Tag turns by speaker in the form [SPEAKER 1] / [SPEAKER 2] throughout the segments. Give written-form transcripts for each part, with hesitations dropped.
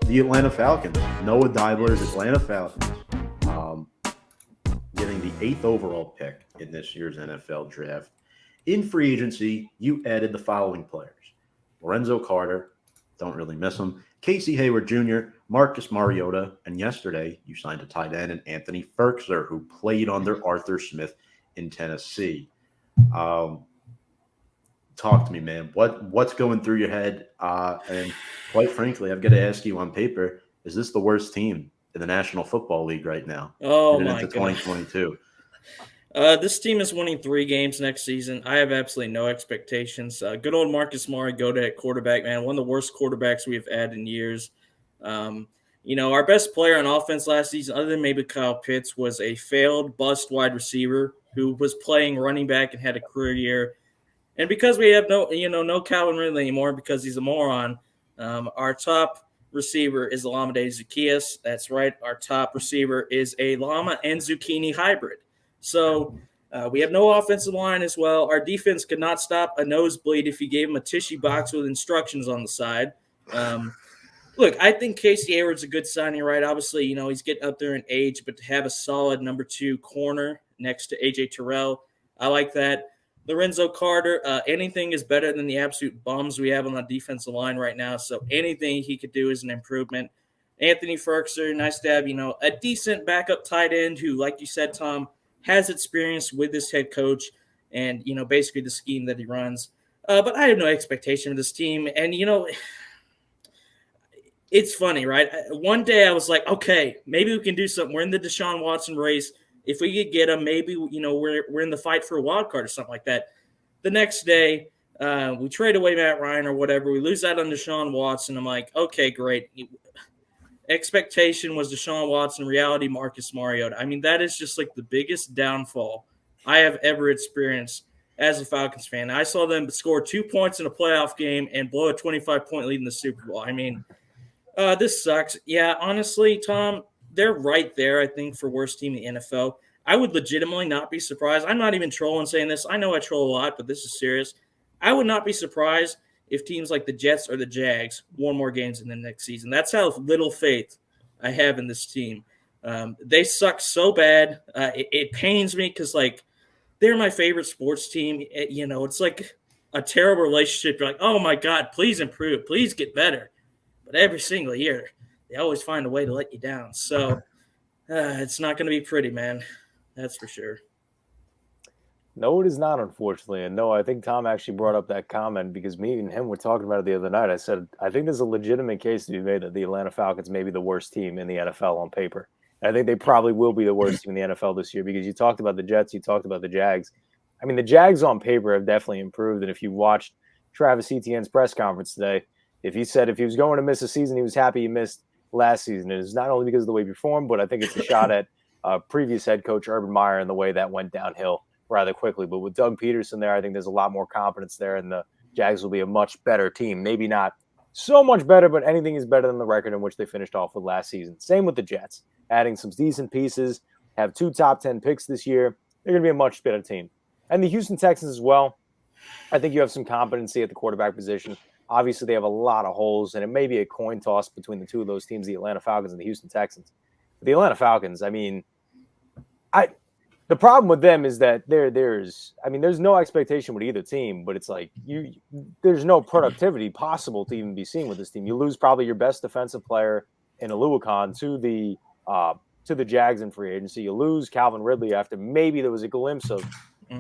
[SPEAKER 1] the Atlanta Falcons. Noah Deibler's Atlanta Falcons, um, getting the 8th overall pick in this year's NFL draft. In free agency, you added the following players: Lorenzo Carter, don't really miss him; Casey Hayward Jr., Marcus Mariota, and yesterday you signed a tight end, and Anthony Ferkser, who played under Arthur Smith in Tennessee. Um, Talk to me, man. What's going through your head? And quite frankly, I've got to ask you on paper: is this the worst team in the National Football League right now,
[SPEAKER 2] Oh
[SPEAKER 1] heading
[SPEAKER 2] my
[SPEAKER 1] into
[SPEAKER 2] god.
[SPEAKER 1] 2022?
[SPEAKER 2] This team is winning 3 games next season. I have absolutely no expectations. Good old Marcus Mariota at quarterback, man, one of the worst quarterbacks we've had in years. Um, our best player on offense last season, other than maybe Kyle Pitts, was a failed bust wide receiver who was playing running back and had a career year. And because we have no Calvin Ridley anymore because he's a moron, our top receiver is Olamide Zaccheaus. That's right. Our top receiver is a llama and zucchini hybrid. So we have no offensive line as well. Our defense could not stop a nosebleed if you gave him a tissue box with instructions on the side. Look, I think Casey Hayward's a good signing, right? Obviously, he's getting up there in age, but to have a solid number 2 corner next to AJ Terrell, I like that. Lorenzo Carter, anything is better than the absolute bums we have on the defensive line right now. So anything he could do is an improvement. Anthony Ferkser, nice to have, a decent backup tight end who, like you said, Tom, has experience with this head coach and, basically the scheme that he runs. But I have no expectation of this team. And, it's funny, right? One day I was like, okay, maybe we can do something. We're in the Deshaun Watson race. If we could get him, maybe we're in the fight for a wild card or something like that. The next day, we trade away Matt Ryan or whatever. We lose out on Deshaun Watson. I'm like, okay, great. Expectation was Deshaun Watson. Reality, Marcus Mariota. I mean, that is just like the biggest downfall I have ever experienced as a Falcons fan. I saw them score 2 points in a playoff game and blow a 25-point lead in the Super Bowl. I mean, this sucks. Yeah, honestly, Tom, they're right there, I think, for worst team in the NFL. I would legitimately not be surprised. I'm not even trolling saying this. I know I troll a lot, but this is serious. I would not be surprised if teams like the Jets or the Jags won more games in the next season. That's how little faith I have in this team. They suck so bad. It pains me because, like, they're my favorite sports team. It's like a terrible relationship. You're like, oh, my God, please improve. Please get better. But every single year, they always find a way to let you down. So it's not going to be pretty, man. That's for sure.
[SPEAKER 3] No, it is not, unfortunately. And no, I think Tom actually brought up that comment because me and him were talking about it the other night. I said, I think there's a legitimate case to be made that the Atlanta Falcons may be the worst team in the NFL on paper. And I think they probably will be the worst team in the NFL this year because you talked about the Jets, you talked about the Jags. I mean, the Jags on paper have definitely improved. And if you watched Travis Etienne's press conference today, if he said if he was going to miss a season, he was happy he missed last season. And it's not only because of the way he performed, but I think it's a shot at previous head coach Urban Meyer and the way that went downhill rather quickly. But with Doug Peterson there, I think there's a lot more confidence there, and the Jags will be a much better team. Maybe not so much better, but anything is better than the record in which they finished off with last season. Same with the Jets, adding some decent pieces, have 2 top 10 picks this year. They're going to be a much better team. And the Houston Texans as well. I think you have some competency at the quarterback position. Obviously, they have a lot of holes, and it may be a coin toss between the two of those teams, the Atlanta Falcons and the Houston Texans. But the Atlanta Falcons, I mean, the problem with them is that there's no expectation with either team, but it's like there's no productivity possible to even be seen with this team. You lose probably your best defensive player in Aluakon to the Jags in free agency. You lose Calvin Ridley after maybe there was a glimpse of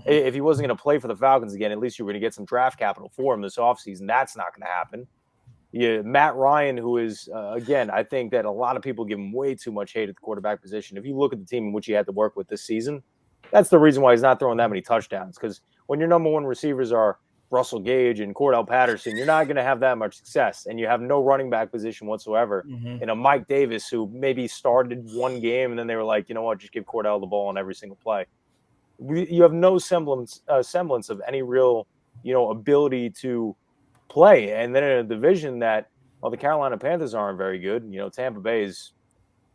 [SPEAKER 3] if he wasn't going to play for the Falcons again, at least you were going to get some draft capital for him this offseason. That's not going to happen. Matt Ryan, who is, again, I think that a lot of people give him way too much hate at the quarterback position. If you look at the team in which he had to work with this season, that's the reason why he's not throwing that many touchdowns. Because when your number one receivers are Russell Gage and Cordell Patterson, you're not going to have that much success. And you have no running back position whatsoever. And a Mike Davis who maybe started one game and then they were like, you know what, just give Cordell the ball on every single play. You have no semblance of any real, ability to play. And then in a division that, the Carolina Panthers aren't very good. Tampa Bay is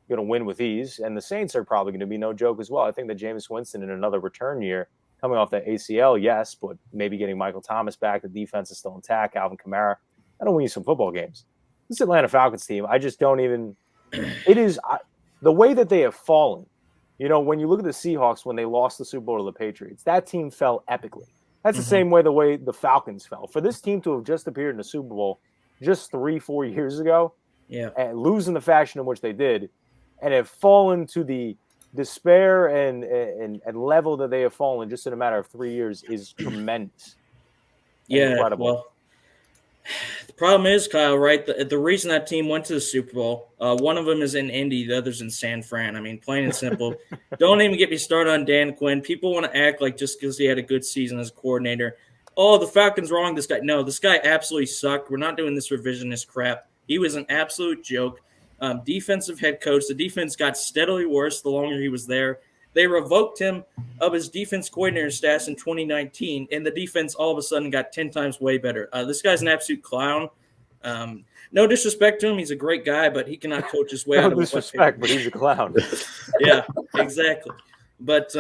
[SPEAKER 3] going to win with ease. And the Saints are probably going to be no joke as well. I think that Jameis Winston in another return year, coming off that ACL, yes, but maybe getting Michael Thomas back. The defense is still intact. Alvin Kamara. That'll win you some football games. this Atlanta Falcons team, I just don't even – it is the way that they have fallen. You know, when you look at the Seahawks when they lost the Super Bowl to the Patriots, that team fell epically. That's the same way the Falcons fell. For this team to have just appeared in the Super Bowl just 3-4 years ago, and lose in the fashion in which they did, and have fallen to the despair and level that they have fallen just in a matter of 3 years is tremendous. Incredible.
[SPEAKER 2] Well, the problem is, Kyle, right? The reason that team went to the Super Bowl, one of them is in Indy, the other's in San Fran. I mean, plain and simple. Don't even get me started on Dan Quinn. People want to act like just because he had a good season as a coordinator, oh, the Falcons wrong this guy. No, this guy absolutely sucked. We're not doing this revisionist crap. He was an absolute joke. Defensive head coach. The defense got steadily worse the longer he was there. They revoked him of his defense coordinator status in 2019, and the defense all of a sudden got 10 times way better. This guy's an absolute clown. No disrespect to him. He's a great guy, but he cannot coach his way out of
[SPEAKER 3] disrespect, but he's a clown.
[SPEAKER 2] Yeah, exactly. But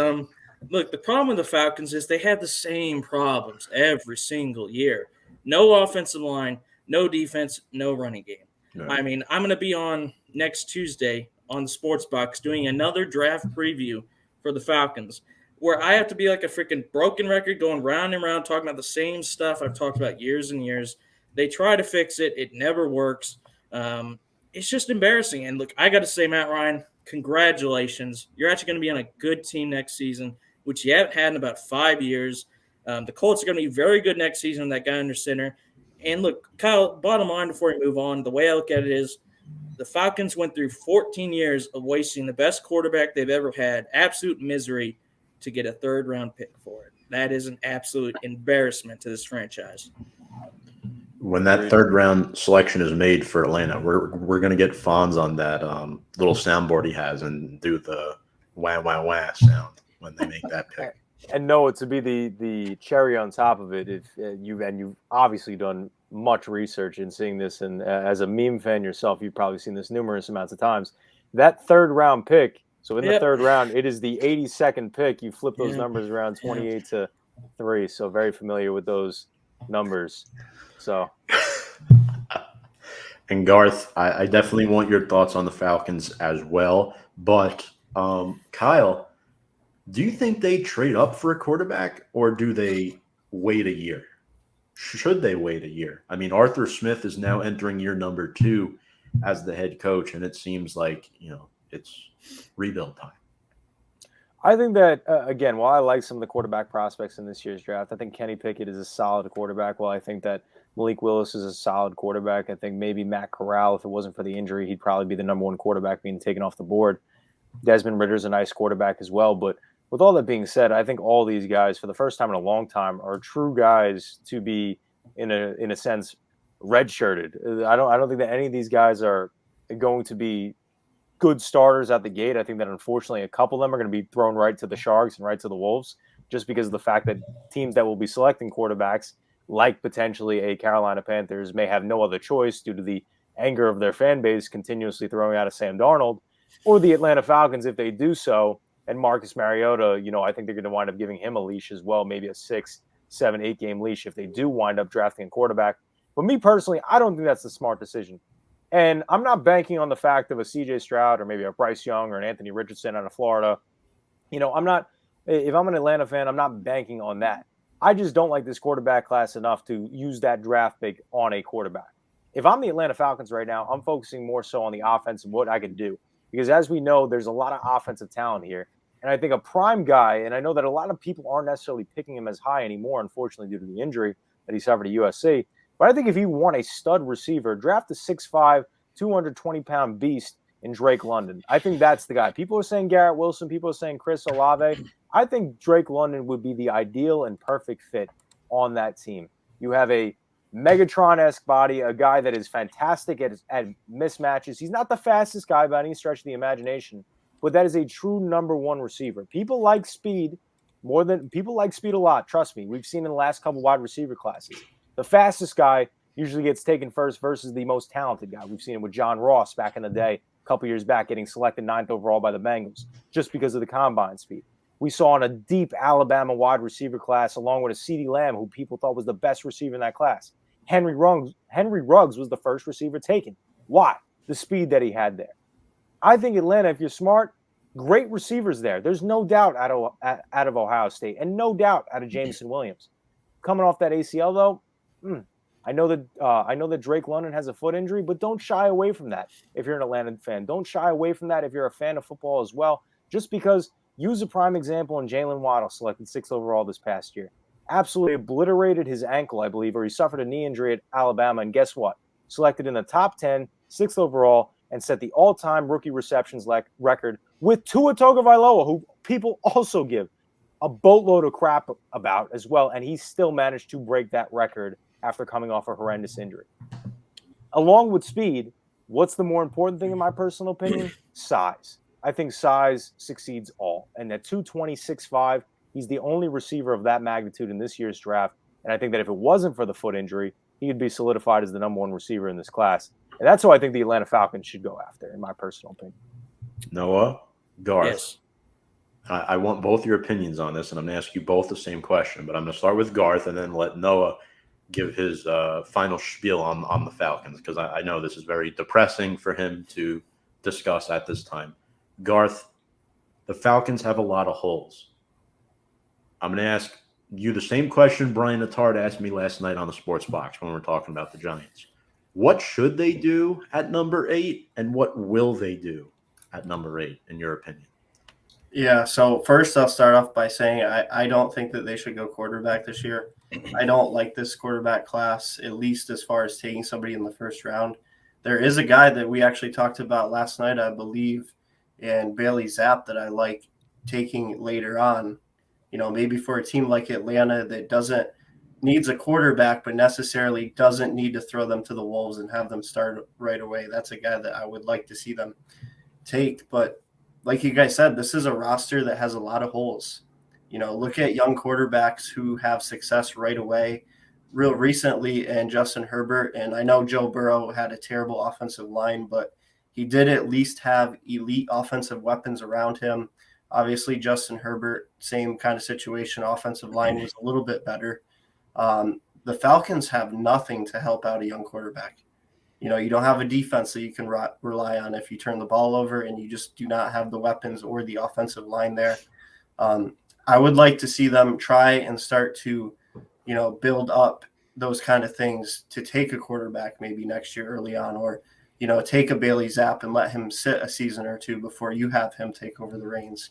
[SPEAKER 2] look, the problem with the Falcons is they have the same problems every single year. No offensive line, no defense, no running game. No. I mean, I'm going to be on next Tuesday on the Sports Box doing another draft preview for the Falcons, where I have to be like a freaking broken record going round and round talking about the same stuff I've talked about years and years. They try to fix it. It never works. It's just embarrassing. And look, I got to say, Matt Ryan, congratulations. You're actually going to be on a good team next season, which you haven't had in about 5 years. The Colts are going to be very good next season with that guy under center. And look, Kyle, bottom line before we move on, the way I look at it is the Falcons went through 14 years of wasting the best quarterback they've ever had, absolute misery, to get a third-round pick for it. That is an absolute embarrassment to this franchise.
[SPEAKER 1] When that third-round selection is made for Atlanta, we're going to get Fonz on that little soundboard he has and do the wah, wah, wah sound when they make that pick.
[SPEAKER 3] And Noah, to be the cherry on top of it, if you've obviously done much research in seeing this, and as a meme fan yourself, you've probably seen this numerous amounts of times. That third-round pick, so in the third round, it is the 82nd pick. You flip those numbers around 28-3, so very familiar with those numbers. So,
[SPEAKER 1] and Garth, I definitely want your thoughts on the Falcons as well. But Kyle, do you think they trade up for a quarterback, or do they wait a year? Should they wait a year? I mean, Arthur Smith is now entering year number 2 as the head coach, and it seems like, it's rebuild time.
[SPEAKER 3] I think that, again, while I like some of the quarterback prospects in this year's draft, I think Kenny Pickett is a solid quarterback. While I think that Malik Willis is a solid quarterback, I think maybe Matt Corral, if it wasn't for the injury, he'd probably be the number 1 quarterback being taken off the board. Desmond Ridder's a nice quarterback as well. But with all that being said, I think all these guys, for the first time in a long time, are true guys to be, in a sense, redshirted. I don't think that any of these guys are going to be good starters at the gate. I think that unfortunately a couple of them are going to be thrown right to the Sharks and right to the Wolves, just because of the fact that teams that will be selecting quarterbacks, like potentially a Carolina Panthers, may have no other choice due to the anger of their fan base continuously throwing out a Sam Darnold, or the Atlanta Falcons, if they do so, and Marcus Mariota, I think they're going to wind up giving him a leash as well, maybe a 6, 7, 8 game leash if they do wind up drafting a quarterback. But me personally, I don't think that's the smart decision. And I'm not banking on the fact of a CJ Stroud or maybe a Bryce Young or an Anthony Richardson out of Florida. If I'm an Atlanta fan, I'm not banking on that. I just don't like this quarterback class enough to use that draft pick on a quarterback. If I'm the Atlanta Falcons right now, I'm focusing more so on the offense and what I can do. Because as we know, there's a lot of offensive talent here. And I think a prime guy, and I know that a lot of people aren't necessarily picking him as high anymore, unfortunately, due to the injury that he suffered at USC. But I think if you want a stud receiver, draft a 6'5", 220-pound beast in Drake London. I think that's the guy. People are saying Garrett Wilson. People are saying Chris Olave. I think Drake London would be the ideal and perfect fit on that team. You have a Megatron-esque body, a guy that is fantastic at mismatches. He's not the fastest guy by any stretch of the imagination, but that is a true number 1 receiver. People like speed a lot. Trust me. We've seen in the last couple wide receiver classes. The fastest guy usually gets taken first versus the most talented guy. We've seen it with John Ross back in the day, a couple years back, getting selected 9th overall by the Bengals just because of the combine speed. We saw in a deep Alabama wide receiver class, along with a CeeDee Lamb, who people thought was the best receiver in that class. Henry Ruggs Henry Ruggs was the first receiver taken. Why? The speed that he had there. I think Atlanta, if you're smart, great receivers there. There's no doubt out of Ohio State, and no doubt out of Jameson Williams. Coming off that ACL, though, I know that Drake London has a foot injury, but don't shy away from that if you're an Atlanta fan. Don't shy away from that if you're a fan of football as well. Just because, use a prime example in Jalen Waddle, selected 6th overall this past year. Absolutely obliterated his ankle, I believe, or he suffered a knee injury at Alabama. And guess what? Selected in the top 10, 6th overall, and set the all-time rookie receptions record with Tua Tagovailoa, who people also give a boatload of crap about as well. And he still managed to break that record after coming off a horrendous injury. Along with speed, what's the more important thing in my personal opinion? Size. I think size succeeds all. And at 220, 6'5", he's the only receiver of that magnitude in this year's draft. And I think that if it wasn't for the foot injury, he would be solidified as the number 1 receiver in this class. And that's who I think the Atlanta Falcons should go after, in my personal opinion.
[SPEAKER 1] Noah, Garth,
[SPEAKER 2] Yes.
[SPEAKER 1] I want both your opinions on this, and I'm going to ask you both the same question. But I'm going to start with Garth and then let Noah give his final spiel on the Falcons, because I know this is very depressing for him to discuss at this time. Garth, the Falcons have a lot of holes. I'm going to ask you the same question Brian Attard asked me last night on the Sports Box when we were talking about the Giants. What should they do at number 8, and what will they do at number 8, in your opinion?
[SPEAKER 4] Yeah, so first I'll start off by saying I don't think that they should go quarterback this year. I don't like this quarterback class, at least as far as taking somebody in the first round. There is a guy that we actually talked about last night, I believe, in Bailey Zapp, that I like taking later on. You know, maybe for a team like Atlanta that needs a quarterback, but necessarily doesn't need to throw them to the wolves and have them start right away. That's a guy that I would like to see them take. But like you guys said, this is a roster that has a lot of holes. You know, look at young quarterbacks who have success right away. Real recently, and Justin Herbert, and I know Joe Burrow had a terrible offensive line, but he did at least have elite offensive weapons around him. Obviously, Justin Herbert, same kind of situation. Offensive line was a little bit better. The Falcons have nothing to help out a young quarterback. You know, you don't have a defense that you can rely on if you turn the ball over, and you just do not have the weapons or the offensive line there. I would like to see them try and start to, you know, build up those kind of things to take a quarterback maybe next year early on, or, you know, take a Bailey Zapp and let him sit a season or two before you have him take over the reins.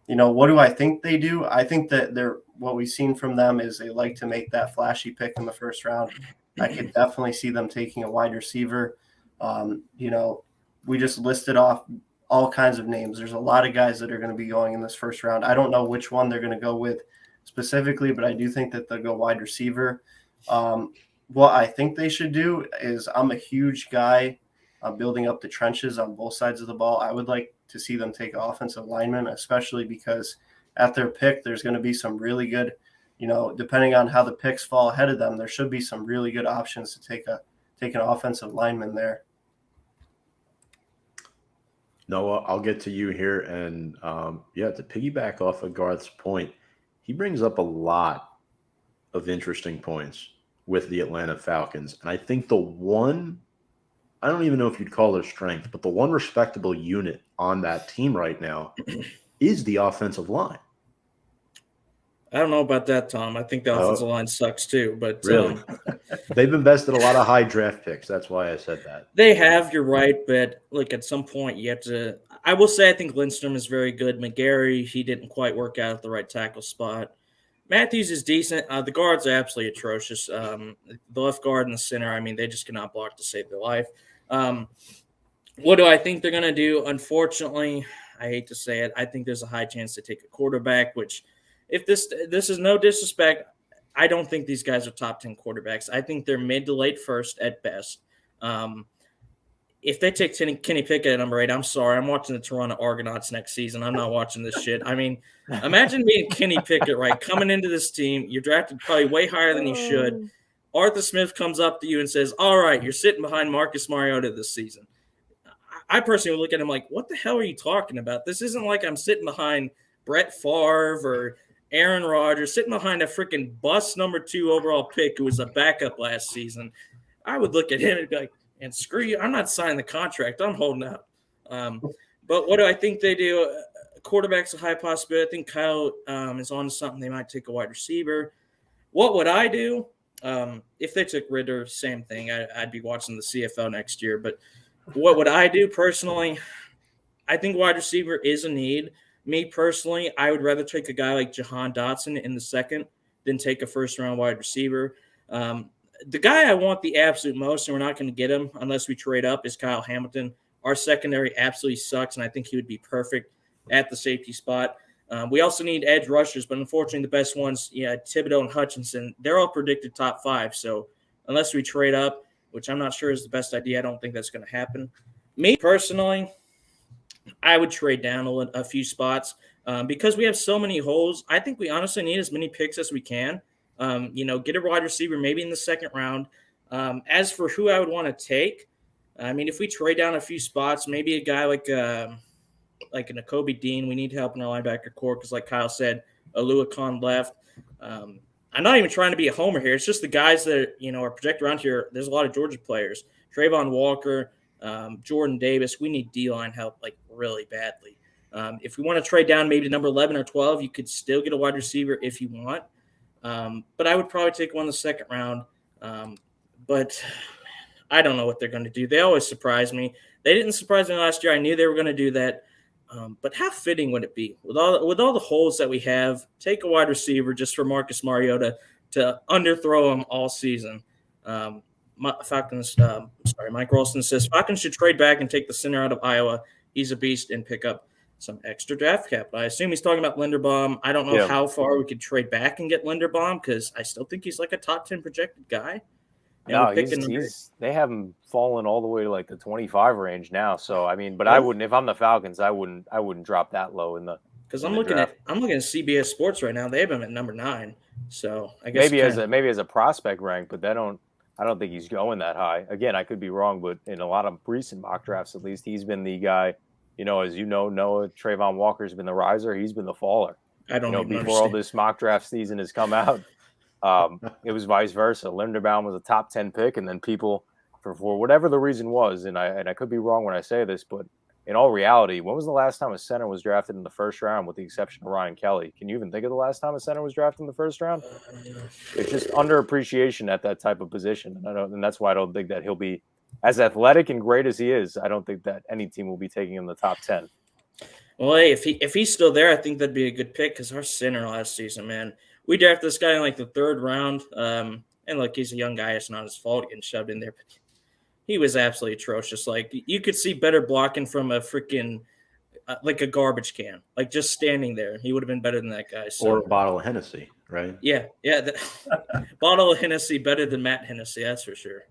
[SPEAKER 4] You know, what do I think they do? I think that what we've seen from them is they like to make that flashy pick in the first round. I could definitely see them taking a wide receiver. You know, we just listed off all kinds of names. There's a lot of guys that are going to be going in this first round. I don't know which one they're going to go with specifically, but I do think that they'll go wide receiver. What I think they should do is, I'm a huge guy building up the trenches on both sides of the ball. I would like to see them take offensive linemen, especially because at their pick, there's going to be some really good, you know, depending on how the picks fall ahead of them, there should be some really good options to take an offensive lineman there.
[SPEAKER 1] Noah, I'll get to you here. And to piggyback off of Garth's point, he brings up a lot of interesting points with the Atlanta Falcons. And I think the one, I don't even know if you'd call it a strength, but the one respectable unit on that team right now is the offensive line.
[SPEAKER 2] I don't know about that, Tom. I think the offensive line sucks too. But
[SPEAKER 1] really, they've invested a lot of high draft picks. That's why I said that.
[SPEAKER 2] They have. You're right, but look, at some point you have to. I will say I think Lindstrom is very good. McGarry, he didn't quite work out at the right tackle spot. Matthews is decent. The guards are absolutely atrocious. The left guard and the center, I mean, they just cannot block to save their life. What do I think they're going to do? Unfortunately, I hate to say it, I think there's a high chance to take a quarterback, which if this is no disrespect, I don't think these guys are top 10 quarterbacks. I think they're mid to late first at best. If they take Kenny Pickett at number 8, I'm sorry. I'm watching the Toronto Argonauts next season. I'm not watching this shit. I mean, imagine being Kenny Pickett, right? Coming into this team, you're drafted probably way higher than you should. Arthur Smith comes up to you and says, all right, you're sitting behind Marcus Mariota this season. I personally would look at him like, what the hell are you talking about? This isn't like I'm sitting behind Brett Favre or Aaron Rodgers, sitting behind a freaking bust number 2 overall pick who was a backup last season. I would look at him and be like, and screw you, I'm not signing the contract. I'm holding out. But what do I think they do? Quarterback's a high possibility. I think Kyle is on to something. They might take a wide receiver. What would I do? If they took Ritter, same thing. I'd be watching the CFL next year. But what would I do personally? I think wide receiver is a need. Me personally, I would rather take a guy like Jahan Dotson in the second than take a first-round wide receiver. The guy I want the absolute most, and we're not going to get him unless we trade up, is Kyle Hamilton. Our secondary absolutely sucks, and I think he would be perfect at the safety spot. We also need edge rushers, but unfortunately the best ones, Thibodeau and Hutchinson, they're all predicted top 5. So unless we trade up, which I'm not sure is the best idea, I don't think that's going to happen. Me personally, I would trade down a few spots because we have so many holes. I think we honestly need as many picks as we can. Get a wide receiver maybe in the second round. As for who I would want to take, I mean, if we trade down a few spots, maybe a guy like a Nakobe Dean, we need help in our linebacker core because, like Kyle said, Alua Khan left. I'm not even trying to be a homer here. It's just the guys that are projected around here. There's a lot of Georgia players: Trayvon Walker, Jordan Davis. We need D-line help really badly. If we want to trade down maybe to number 11 or 12, you could still get a wide receiver if you want. But I would probably take one in the second round. But I don't know what they're going to do. They always surprise me. They didn't surprise me last year. I knew they were going to do that. But how fitting would it be with all the holes that we have? Take a wide receiver just for Marcus Mariota to underthrow him all season. Mike Rolston says Falcons should trade back and take the center out of Iowa. He's a beast and pick up some extra draft cap. I assume he's talking about Linderbaum. I don't know how far we could trade back and get Linderbaum because I still think he's like a top 10 projected guy.
[SPEAKER 3] No, they have him fallen all the way to the 25 range now. So I mean, but I wouldn't, if I'm the Falcons, I wouldn't drop that low in the.
[SPEAKER 2] Because I'm looking at CBS Sports right now. They have him at number 9. So I guess
[SPEAKER 3] maybe as a prospect rank, but I don't think he's going that high. Again, I could be wrong, but in a lot of recent mock drafts, at least, he's been the guy. As Noah Trayvon Walker's been the riser. He's been the faller.
[SPEAKER 2] I don't know.
[SPEAKER 3] Before all this mock draft season has come out. It was vice versa. Linderbaum was a top 10 pick, and then people, for whatever the reason was, and I could be wrong when I say this, but in all reality, when was the last time a center was drafted in the first round, with the exception of Ryan Kelly? Can you even think of the last time a center was drafted in the first round? It's just underappreciation at that type of position, and that's why I don't think that he'll be as athletic and great as he is. I don't think that any team will be taking him in the top 10.
[SPEAKER 2] Well, hey, if he's still there, I think that'd be a good pick because our center last season, man. We drafted this guy in the third round, and look, he's a young guy. It's not his fault getting shoved in there. But he was absolutely atrocious. You could see better blocking from a freaking a garbage can, just standing there. He would have been better than that guy. So.
[SPEAKER 1] Or a bottle of Hennessy, right?
[SPEAKER 2] Yeah. Bottle of Hennessy better than Matt Hennessy, that's for sure.